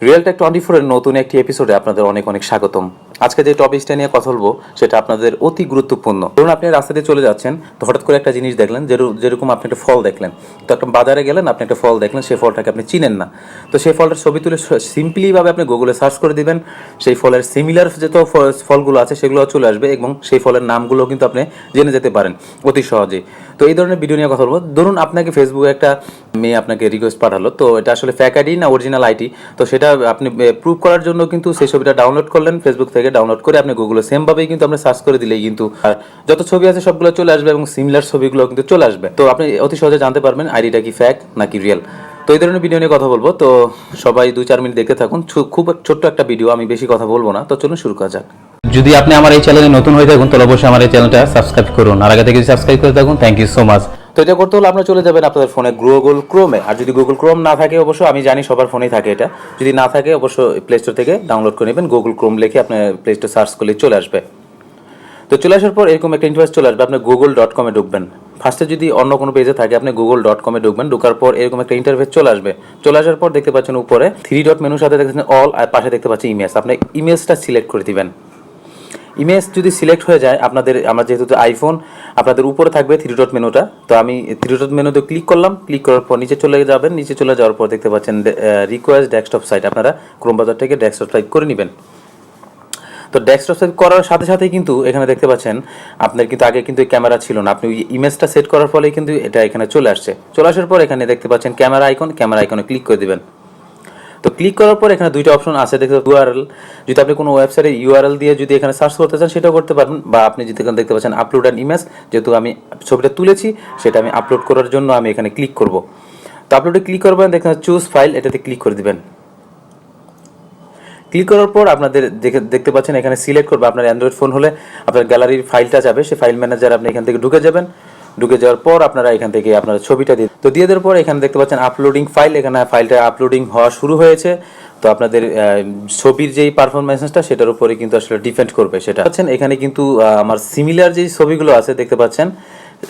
Real take 24 এর নতুন একটি এপিসোডে আপনাদের অনেক অনেক স্বাগতম। আজকে যে টপিকটা নিয়ে কথা বলবো সেটা আপনাদের অতি গুরুত্বপূর্ণ। ধরুন আপনি রাস্তা দিয়ে চলে যাচ্ছেন, তো হঠাৎ করে একটা জিনিস দেখলেন, যেরকম আপনি একটা ফল দেখলেন, তো একটা বাজারে গেলেন, আপনি একটা ফল দেখলেন, সেই ফলটাকে আপনি চিনেন না, তো সেই ফলটার ছবি তুলে সিম্পলিভাবে আপনি গুগলে সার্চ করে দিবেন, সেই ফলের সিমিলার যত ফলগুলো আছে সেগুলো চলে আসবে এবং সেই ফলের নামগুলো কিন্তু আপনি জেনে যেতে পারেন অতি সহজেই। তো এই ধরনের ভিডিও নিয়ে কথা বলবো। ধরুন আপনাকে ফেসবুকে একটা মেয়ে আপনাকে রিকোয়েস্ট পাঠালো, তো এটা আসলে ফ্যাক আইডি না অরিজিনাল আইডি, তো সেটা আপনি প্রুভ করার জন্য কিন্তু সেই ছবিটা ডাউনলোড করলেন, ফেসবুক থেকে ডাউনলোড করে আপনি গুগলে সেমভাবেই কিন্তু আপনি সার্চ করে দিলেই কিন্তু যত ছবি আছে সবগুলো চলে আসবে এবং সিমিলার ছবিগুলো কিন্তু চলে আসবে। তো আপনি অতি সহজে জানতে পারবেন আইডিটা কি ফ্যাক নাকি রিয়েল। তো এই ধরনের ভিডিও নিয়ে কথা বলবো, তো সবাই 2-4 মিনিট দেখতে থাকুন। খুব ছোট্ট একটা ভিডিও, আমি বেশি কথা বলবো না, তো চলুন শুরু করা যাক। যদি আপনি আমার এই চ্যানেলে নতুন হয়ে থাকুন তাহলে অবশ্যই আমার এই চ্যানেলটা সাবস্ক্রাইব করুন, আর আগে থেকে সাবস্ক্রাইব করে থাকুন, থ্যাংক ইউ সো মাচ। তো এটা করতে হলে আপনারা চলে যাবেন আপনাদের ফোনে গুগল ক্রোমে, আর যদি গুগল ক্রোম না থাকে, অবশ্য আমি জানি সবার ফোনেই থাকে এটা, যদি না থাকে অবশ্য প্লে স্টোর থেকে ডাউনলোড করে নেবেন। গুগল ক্রোম লিখে আপনি প্লে স্টোর সার্চ করলে চলে আসবে। তো চলে আসার পর এরকম একটা ইন্টারফেস চলে আসবে, আপনি google.com-এ ঢুকবেন। ফার্স্টে যদি অন্য কোনো পেজে থাকে আপনি google.com-এ ঢুকবেন, ঢোকার পর এরকম একটা ইন্টারফেস চলে আসবে। চলে আসার পর দেখতে পাচ্ছেন উপরে 3 ডট মেনুর সাথে দেখছেন অল, আর পাশে দেখতে পাচ্ছেন ইমেজ। আপনি ইমেজটা সিলেক্ট করে দিবেন। ইমেজ যদি সিলেক্ট হয়ে যায় আপনাদের, আমরা যেহেতু আইফোন, আপনাদের উপরে থাকবে 3 ডট মেনুটা, তো আমি 3 ডট মেনুতে ক্লিক করলাম। ক্লিক করার পর নিচে চলে যাবেন, নিচে চলে যাওয়ার পর দেখতে পাচ্ছেন রিকোয়েস্ট ডেস্কটপ সাইট, আপনারা ক্রোম ব্রাউজার থেকে ডেস্কটপ সাইট করে নেবেন। তো ডেস্কটপ সেট করার সাথে সাথেই কিন্তু এখানে দেখতে পাচ্ছেন আপনার কিন্তু আগে কিন্তু ক্যামেরা ছিল না, আপনি ইমেজটা সেট করার ফলে কিন্তু এটা এখানে চলে আসছে। চলে আসার পর এখানে দেখতে পাচ্ছেন ক্যামেরা আইকনে ক্লিক করে দিবেন। তো ক্লিক করার পর এখানে দুইটা অপশন আছে, দেখতে ইউআরএল, যদি আপনি কোনো ওয়েবসাইটের ইউআরএল দিয়ে যদি এখানে সার্চ করতে চান সেটাও করতে পারবেন, বা আপনি যদি এখানে দেখতে পাচ্ছেন আপলোড অ্যান ইমেজ, যেহেতু আমি ছবিটা তুলেছি সেটা আমি আপলোড করার জন্য আমি এখানে ক্লিক করব। তো আপলোডে ক্লিক করবেন, দেখেন চুজ ফাইল, এটাতে ক্লিক করে দিবেন। ক্লিক করার পর আপনাদের দেখতে পাচ্ছেন এখানে সিলেক্ট করবে, আপনার অ্যান্ড্রয়েড ফোন হলে আপনার গ্যালারির ফাইলটা যাবে, সেই ফাইল ম্যানেজার আপনি এখান থেকে ঢুকে যাবেন। ঢুকে যাওয়ার পর আপনারা এখান থেকে আপনার ছবিটা দিয়ে দেওয়ার পর এখানে দেখতে পাচ্ছেন আপলোডিং ফাইল, এখানে ফাইলটা আপলোডিং হওয়া শুরু হয়েছে। তো আপনাদের ছবির যেই পারফরমেন্সটা সেটার উপরে কিন্তু আসলে ডিপেন্ড করবে। সেটা পাচ্ছেন এখানে কিন্তু আমার সিমিলার যেই ছবিগুলো আছে দেখতে পাচ্ছেন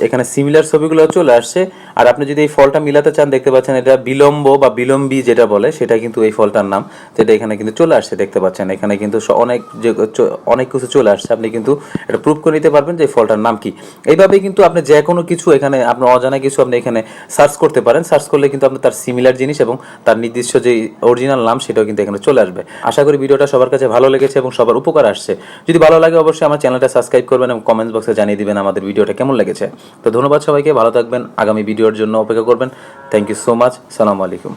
এখানে সিমিলার ছবিগুলো চলে আসছে। আর আপনি যদি এই ফলটা মিলাতে চান দেখতে পাচ্ছেন এটা বিলম্ব বা বিলম্বী যেটা বলে সেটা কিন্তু এই ফলটার নাম, যেটা এখানে কিন্তু চলে আসছে। দেখতে পাচ্ছেন এখানে কিন্তু অনেক কিছু চলে আসছে, আপনি কিন্তু এটা প্রুভ করে নিতে পারবেন যে এই ফলটার নাম কি। এইভাবেই কিন্তু আপনি যে কোনো কিছু এখানে আপনার অজানা কিছু আপনি এখানে সার্চ করতে পারেন। সার্চ করলে কিন্তু আপনি তার সিমিলার জিনিস এবং তার নির্দিষ্ট যে অরিজিনাল নাম সেটাও কিন্তু এখানে চলে আসবে। আশা করি ভিডিওটা সবার কাছে ভালো লেগেছে এবং সবার উপকার আসছে। যদি ভালো লাগে অবশ্যই আমার চ্যানেলটা সাবস্ক্রাইব করবেন এবং কমেন্টস বক্সে জানিয়ে দিবেন আমাদের ভিডিওটা কেমন লেগেছে। তো ধন্যবাদ সবাইকে, ভালো থাকবেন, আগামী ভিডিওর জন্য অপেক্ষা করবেন। থ্যাংক ইউ সো মাচ, সালামু আলাইকুম।